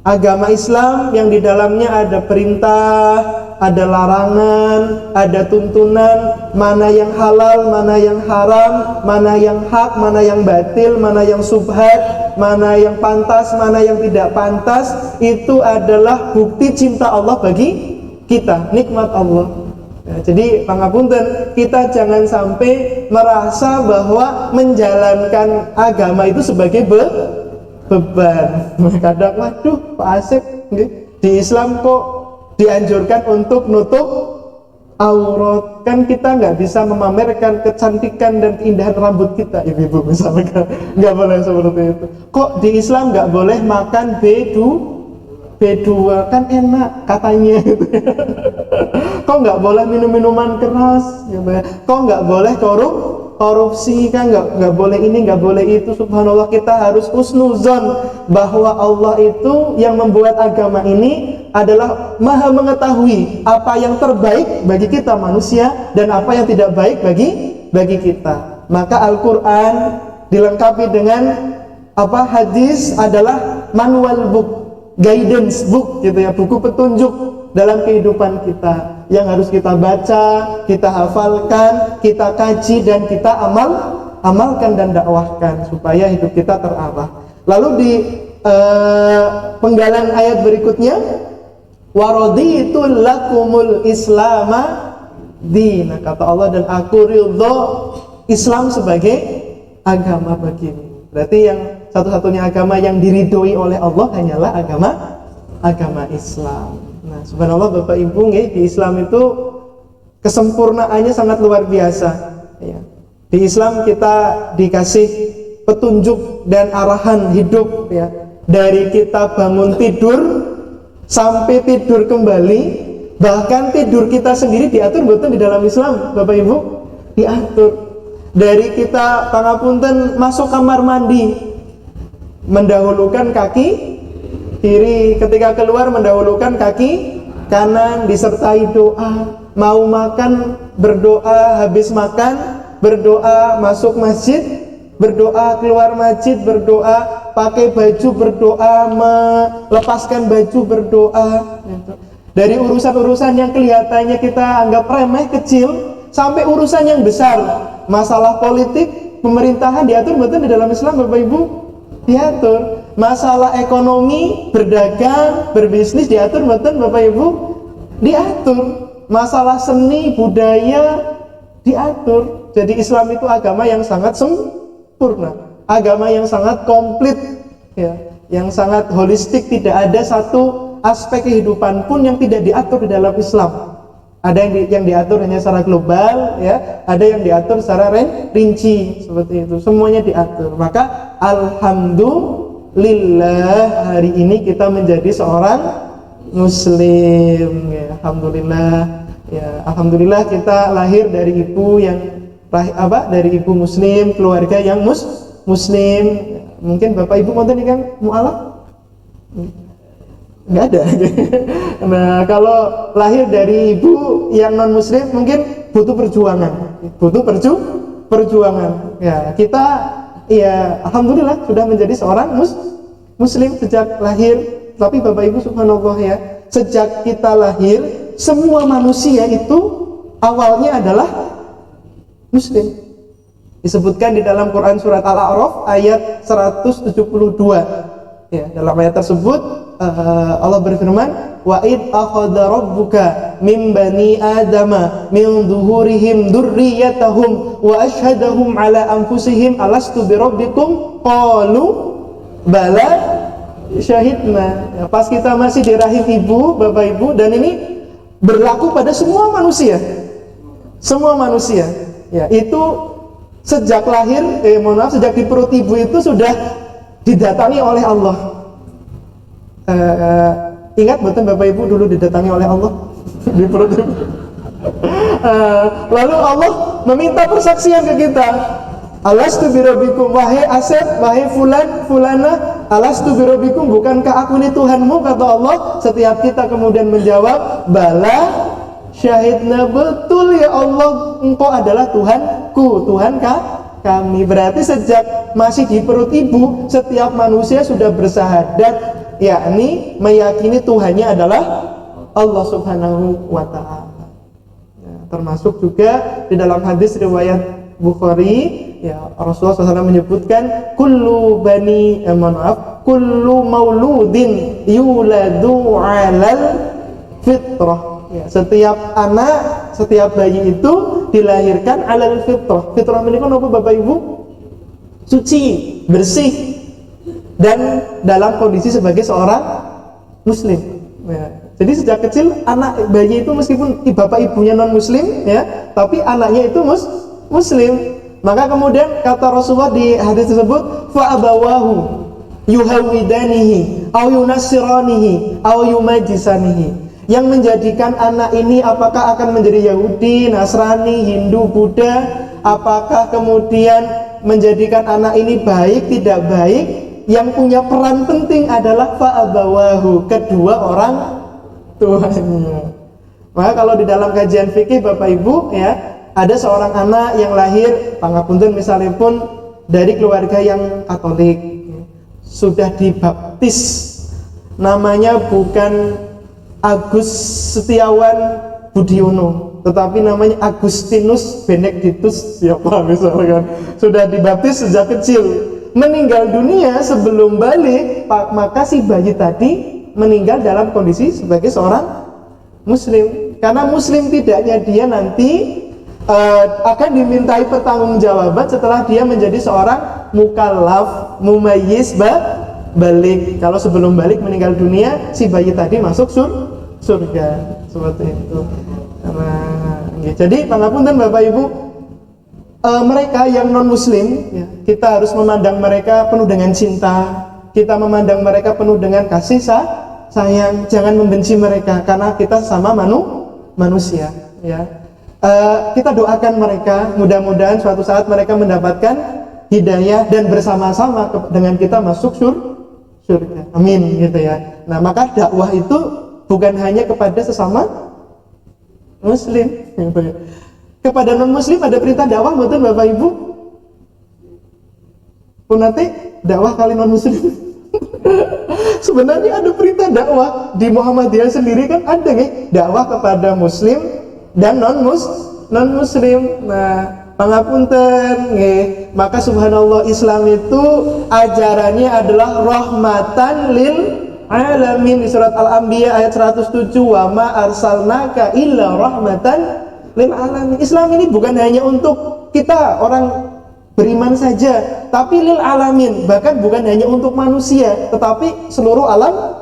Agama Islam yang di dalamnya ada perintah, ada larangan, ada tuntunan, mana yang halal, mana yang haram, mana yang hak, mana yang batil, mana yang subhat, mana yang pantas, mana yang tidak pantas. Itu adalah bukti cinta Allah bagi kita, nikmat Allah. Ya, jadi pangapunten, kita jangan sampai merasa bahwa menjalankan agama itu sebagai beban. Kadang, waduh, Pak Asep, di Islam kok dianjurkan untuk nutup aurat, kan kita nggak bisa memamerkan kecantikan dan keindahan rambut kita, ibu-ibu misalnya, nggak boleh seperti itu. Kok di Islam nggak boleh makan B2 kan enak katanya gitu. Kok nggak boleh minum minuman keras gitu ya. Kok nggak boleh korupsi, kan nggak boleh ini, nggak boleh itu. Subhanallah, kita harus husnuzon bahwa Allah itu yang membuat agama ini adalah maha mengetahui apa yang terbaik bagi kita manusia dan apa yang tidak baik bagi kita. Maka Al-Quran dilengkapi dengan hadis adalah manual book, guidance book gitu ya, buku petunjuk dalam kehidupan kita yang harus kita baca, kita hafalkan, kita kaji, dan kita amalkan dan dakwahkan supaya hidup kita terarah. Lalu di penggalan ayat berikutnya, waraditu lakumul islama dina, kata Allah, dan aku ridho Islam sebagai agama bagimu. Berarti yang satu-satunya agama yang diridhoi oleh Allah hanyalah agama Islam. Nah, subhanallah Bapak Ibu, di Islam itu kesempurnaannya sangat luar biasa ya. Di Islam kita dikasih petunjuk dan arahan hidup ya, dari kita bangun tidur sampai tidur kembali, bahkan tidur kita sendiri diatur betul di dalam Islam Bapak Ibu, diatur. Dari kita pangapunten masuk kamar mandi, mendahulukan kaki kiri, ketika keluar mendahulukan kaki kanan, disertai doa. Mau makan berdoa, habis makan berdoa, masuk masjid berdoa, keluar masjid berdoa, pakai baju berdoa, melepaskan baju berdoa. Dari urusan-urusan yang kelihatannya kita anggap remeh, kecil, sampai urusan yang besar, masalah politik, pemerintahan diatur betul di dalam Islam Bapak Ibu, diatur. Masalah ekonomi, berdagang, berbisnis diatur betul Bapak Ibu, diatur. Masalah seni, budaya diatur. Jadi Islam itu agama yang sangat sempurna, agama yang sangat komplit ya, yang sangat holistik. Tidak ada satu aspek kehidupan pun yang tidak diatur di dalam Islam. Ada yang diatur hanya secara global ya, ada yang diatur secara rinci seperti itu. Semuanya diatur. Maka alhamdulillah hari ini kita menjadi seorang muslim ya. Alhamdulillah kita lahir dari ibu yang dari ibu muslim, keluarga yang muslim. Mungkin Bapak Ibu nonton ini kan mu'alaf? Nggak ada. Nah, kalau lahir dari ibu yang non muslim mungkin butuh perjuangan ya. Kita ya alhamdulillah sudah menjadi seorang muslim sejak lahir. Tapi Bapak Ibu subhanallah ya, sejak kita lahir semua manusia itu awalnya adalah muslim. Disebutkan di dalam Quran surat Al-A'raf ayat 172 ya. Dalam ayat tersebut Allah berfirman, wa id akhadha rabbuka min bani adama min zuhurihim dzurriyyatahum wa ashhadahum ala anfusihim alastu birabbikum qalu bala syahidna. Ya, pas kita masih di rahim ibu, Bapak Ibu, dan ini berlaku pada semua manusia. Semua manusia. Ya, itu sejak lahir, sejak di perut ibu itu sudah didatangi oleh Allah. Ingat betul Bapak Ibu dulu didatangi oleh Allah di perut ibu. Lalu Allah meminta persaksian ke kita. Alastu birabbikum, wahai Asep, wahai fulan, fulana, alastu birabbikum, bukankah aku ini Tuhanmu, kata Allah. Setiap kita kemudian menjawab, bala syahidna, betul ya Allah, engkau adalah Tuhanku, Tuhan kami. Berarti sejak masih di perut ibu, setiap manusia sudah bersahadat, yakni meyakini Tuhannya adalah Allah Subhanahu wa ta'ala. Ya, termasuk juga di dalam hadis riwayat Bukhari, ya, Rasulullah SAW menyebutkan kullu mauludin yuladu alal fitrah. Ya, setiap anak, setiap bayi itu dilahirkan alal fitrah. Fitrah ini kan apa Bapak Ibu? Suci, bersih, dan dalam kondisi sebagai seorang muslim. Ya. Jadi sejak kecil anak bayi itu meskipun bapak ibunya non muslim, ya, tapi anaknya itu muslim. Maka kemudian kata Rasulullah di hadis tersebut, fa abawahu yuhawidanihi aw yunassiranihi aw yumajisanihi. Yang menjadikan anak ini apakah akan menjadi Yahudi, Nasrani, Hindu, Buddha, apakah kemudian menjadikan anak ini baik, tidak baik, yang punya peran penting adalah fa abawahu, kedua orang tuanya. Maka kalau di dalam kajian fikih Bapak Ibu, ya, ada seorang anak yang lahir, pangapunten misalnya pun dari keluarga yang Katolik, sudah dibaptis, namanya bukan Agus Setiawan Budiono, tetapi namanya Agustinus Benedictus, siapa misalkan, sudah dibaptis sejak kecil, meninggal dunia sebelum balik, maka si bayi tadi meninggal dalam kondisi sebagai seorang muslim. Karena muslim tidaknya dia nanti akan dimintai pertanggungjawaban setelah dia menjadi seorang mukallaf, mumayyiz, balik. Kalau sebelum balik meninggal dunia, si bayi tadi masuk surga, seperti itu. Nah, jadi pangapunten Bapak Ibu, mereka yang non muslim, ya, kita harus memandang mereka penuh dengan cinta, kita memandang mereka penuh dengan kasih sayang, jangan membenci mereka karena kita sama manusia, ya. Kita doakan mereka, mudah-mudahan suatu saat mereka mendapatkan hidayah dan bersama-sama dengan kita masuk surga. Amin, gitu ya. Nah, maka dakwah itu bukan hanya kepada sesama muslim, gitu ya. Kepada non muslim ada perintah dakwah, betul Bapak Ibu? Punate dakwah kali non muslim. Sebenarnya ada perintah dakwah di Muhammadiyah sendiri kan ada nih, dakwah kepada muslim dan non muslim. Nah, pangapunten nggih, maka subhanallah Islam itu ajarannya adalah rahmatan lil alamin. Di surat Al-Anbiya ayat 107, wa ma arsalnaka illa rahmatan lil alamin. Islam ini bukan hanya untuk kita orang beriman saja, tapi lil alamin, bahkan bukan hanya untuk manusia, tetapi seluruh alam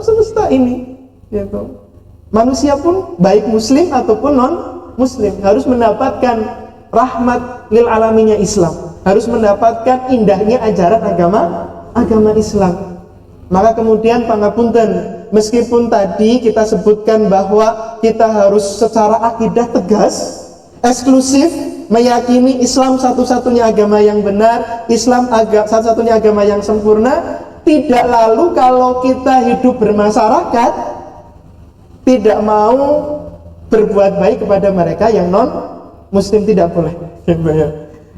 semesta ini, gitu. Manusia pun baik muslim ataupun non muslim harus mendapatkan rahmat lil alaminnya Islam, harus mendapatkan indahnya ajaran agama Islam. Maka kemudian pangapunten, meskipun tadi kita sebutkan bahwa kita harus secara akidah tegas, eksklusif meyakini Islam satu-satunya agama yang benar, Islam satu-satunya agama yang sempurna, tidak lalu kalau kita hidup bermasyarakat tidak mau berbuat baik kepada mereka yang non muslim, tidak boleh.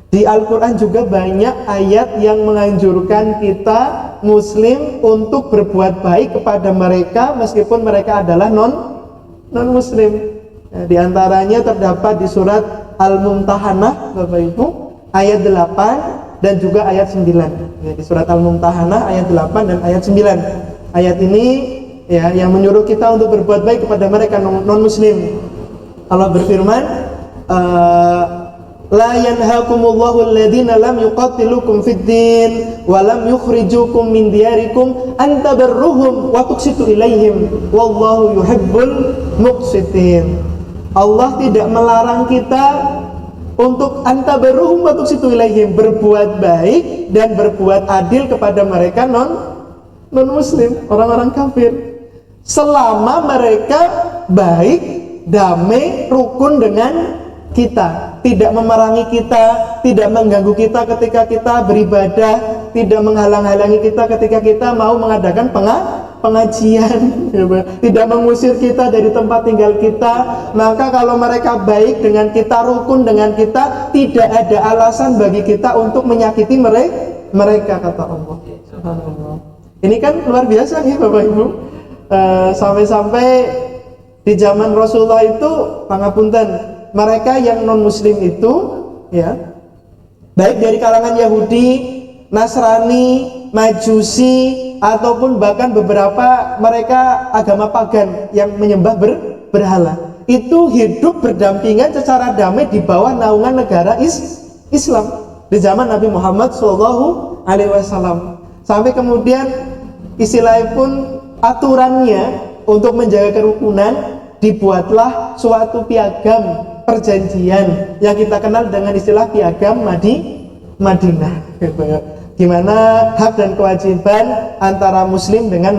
Di Al-Quran juga banyak ayat yang menganjurkan kita muslim untuk berbuat baik kepada mereka meskipun mereka adalah non muslim. Nah, di antaranya terdapat di surat Al-Mumtahanah Bapak Ibu ayat 8 dan juga ayat 9. Ya, di surat Al-Mumtahanah ayat 8 dan ayat 9. Ayat ini ya yang menyuruh kita untuk berbuat baik kepada mereka non muslim. Allah berfirman, la yanhakumullahu alladhina lam yuqatilukum fid din wa lam yukhrijukum min diyarikum an tabarruhum wa tuqsitu ilaihim wallahu yuhibbul muqsitin. Allah tidak melarang kita untuk antabarruhum wa tuqsitu ilaihim, berbuat baik dan berbuat adil kepada mereka non muslim, orang-orang kafir, selama mereka baik, damai, rukun dengan kita, tidak memerangi kita, tidak mengganggu kita ketika kita beribadah, tidak menghalang-halangi kita ketika kita mau mengadakan pengajian, tidak mengusir kita dari tempat tinggal kita. Maka kalau mereka baik dengan kita, rukun dengan kita, tidak ada alasan bagi kita untuk menyakiti mereka, kata Allah. Subhanallah. Ini kan luar biasa nih Bapak Ibu. Sampai-sampai di zaman Rasulullah itu, pangapunten, mereka yang non muslim itu, ya, baik dari kalangan Yahudi, Nasrani, Majusi, ataupun bahkan beberapa mereka agama pagan yang menyembah berhala, itu hidup berdampingan secara damai di bawah naungan negara Islam di zaman Nabi Muhammad SAW. Sampai kemudian istilahnya pun aturannya untuk menjaga kerukunan, dibuatlah suatu piagam perjanjian yang kita kenal dengan istilah piagam Madinah, gitu ya. Gimana hak dan kewajiban antara muslim dengan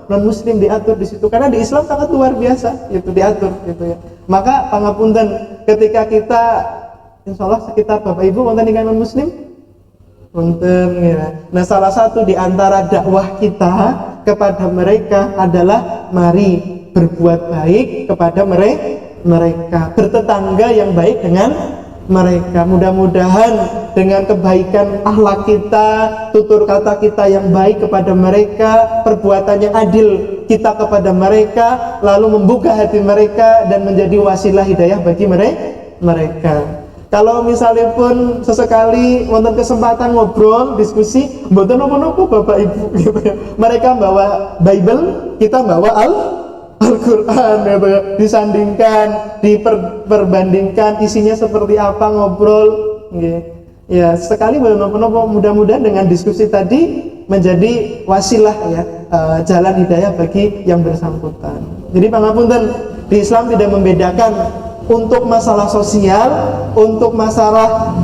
non muslim diatur di situ, karena di Islam sangat luar biasa itu diatur, gitu ya. Maka pangapunten, ketika kita insyaallah sekitar Bapak Ibu wonten ingkang non muslim wonten, ya. Nah, salah satu di antara dakwah kita kepada mereka adalah mari berbuat baik kepada mereka, bertetangga yang baik dengan mereka. Mudah-mudahan dengan kebaikan akhlak kita, tutur kata kita yang baik kepada mereka, perbuatan yang adil kita kepada mereka, lalu membuka hati mereka dan menjadi wasilah hidayah bagi mereka. Kalau misalnya pun sesekali wonten kesempatan ngobrol, diskusi, mboten napa-napa Bapak Ibu, gitu ya. Mereka bawa Bible, kita bawa Al-Quran, gitu ya. Disandingkan, diperbandingkan isinya seperti apa, ngobrol, gitu. Ya, sekali napa-napa, mudah-mudahan dengan diskusi tadi menjadi wasilah, ya, jalan hidayah bagi yang bersangkutan. Jadi pangapunten, di Islam tidak membedakan untuk masalah sosial, untuk masalah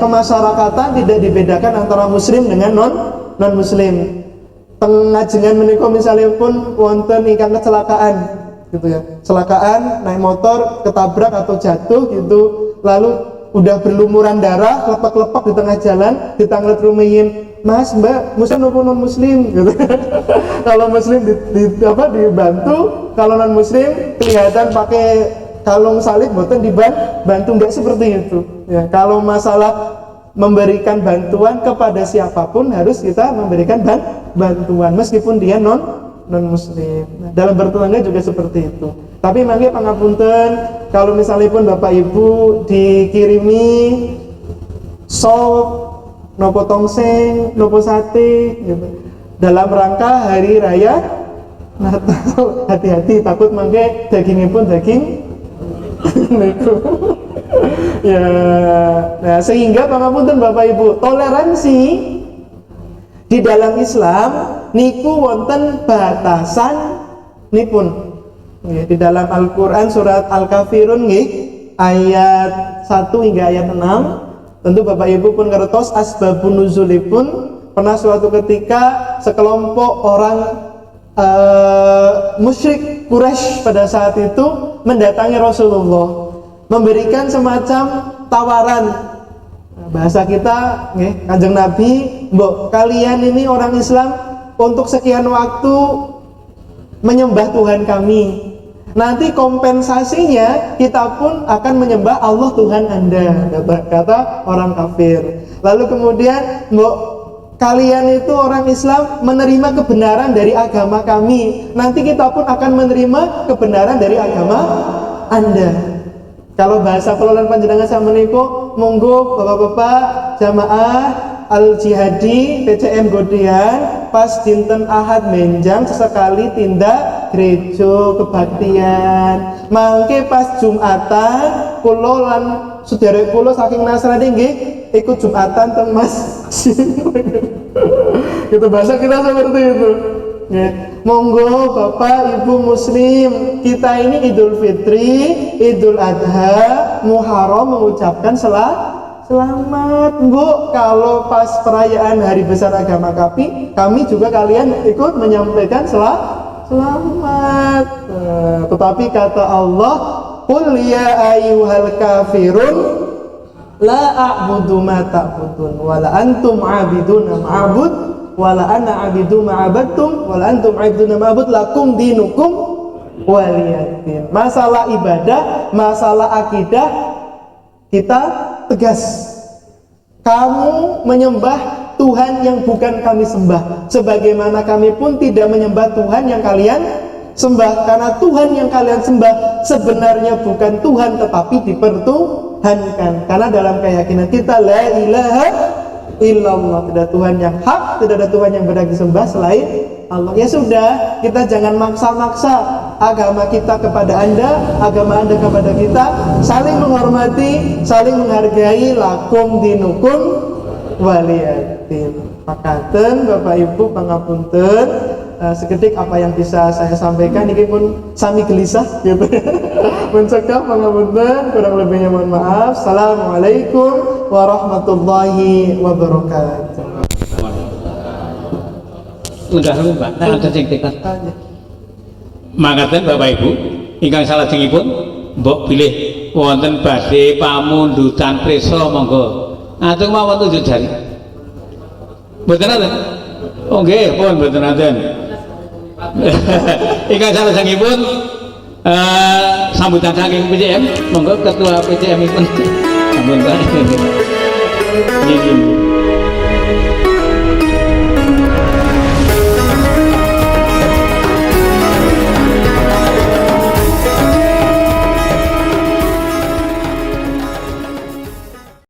kemasyarakatan, tidak dibedakan antara muslim dengan non muslim. Pengajengan menika misalnya pun wonten ingkang kecelakaan, gitu ya. Kecelakaan naik motor ketabrak atau jatuh gitu, lalu udah berlumuran darah, lepak-lepak di tengah jalan, ditanglet rumiyin, Mas, Mbak, muslim maupun non muslim, gitu. Kalau muslim dibantu, kalau non muslim kelihatan pakai kalung salib, mboten dibantu, enggak seperti itu. Ya, kalau masalah memberikan bantuan kepada siapapun harus kita memberikan bantuan meskipun dia non muslim. Nah, dalam bertetangga juga seperti itu. Tapi mangke pangapunten, kalau misalnya pun Bapak Ibu dikirimi sop, nopo tongseng, nopo sate, gitu, dalam rangka hari raya Natal, hati-hati takut mangke dagingnya pun daging niku. Ya, nah sehingga pangapunten Bapak Ibu, toleransi di dalam Islam niku wonten batasan nipun. Nggih, di dalam Al-Qur'an surat Al-Kafirun nggih, ayat 1 hingga ayat 6. Tentu Bapak Ibu pun ngertos asbabun nuzulipun. Pernah suatu ketika sekelompok orang musyrik Quraisy pada saat itu mendatangi Rasulullah, memberikan semacam tawaran. Bahasa kita, Kanjeng Nabi, mbok kalian ini orang Islam untuk sekian waktu menyembah Tuhan kami, nanti kompensasinya kita pun akan menyembah Allah Tuhan Anda, kata orang kafir. Lalu kemudian, mbok kalian itu orang Islam menerima kebenaran dari agama kami, nanti kita pun akan menerima kebenaran dari agama Anda. Kalau bahasa kelolaan panjenengan sama niku, monggo bapak-bapak jamaah Al Jihadi PCM Godian pas dinten Ahad menjang sesekali tindak gereja kebaktian. Mangke pas Jumatan kula lan sedherek kula saking Nasrani nggih ikut Jumatan teng masjid. Gitu bahasa kita seperti itu. Ya. Monggo Bapak Ibu Muslim, kita ini Idul Fitri, Idul Adha, Muharram mengucapkan selamat. Bu, kalau pas perayaan Hari Besar Agama kami juga kalian ikut menyampaikan selamat. Tetapi kata Allah, "Qul ya ayyuhal kafirun la a'budu ma ta'budun wala antum 'abiduna ma'bud wala ana 'abidu ma'abadtum wala antum 'abiduna ma'bud lakum dinukum waliyadin." Masalah ibadah, masalah akidah kita tegas. Kamu menyembah Tuhan yang bukan kami sembah, sebagaimana kami pun tidak menyembah Tuhan yang kalian sembah. Karena Tuhan yang kalian sembah sebenarnya bukan Tuhan, tetapi dipertuhankan. Karena dalam keyakinan kita la ilaha illallah, tidak Tuhan yang hak, tidak ada Tuhan yang berhak disembah selain Allah. Ya sudah, kita jangan maksa-maksa agama kita kepada Anda, agama Anda kepada kita, saling menghormati, saling menghargai. Lakum dinukum waliyadin. Makaten Bapak Ibu pangapunten, seketik apa yang bisa saya sampaikan ini pun sami gelisah gitu. Mencegah pangapunten, kurang lebihnya mohon maaf. Assalamualaikum warahmatullahi wabarakatuh. Lenggah lu Pak, nah ada sing tekan. Mangkaten Bapak Ibu, ingkang salajengipun mbok bilih wonten badhe pamundutan prisa monggo. Atur mawon tunjuk jari. Mboten wonten? Oh nggih, pun mboten wonten. Ingkang salajengipun sambutan saking PCM, monggo ketua PCM pun sampun Pak.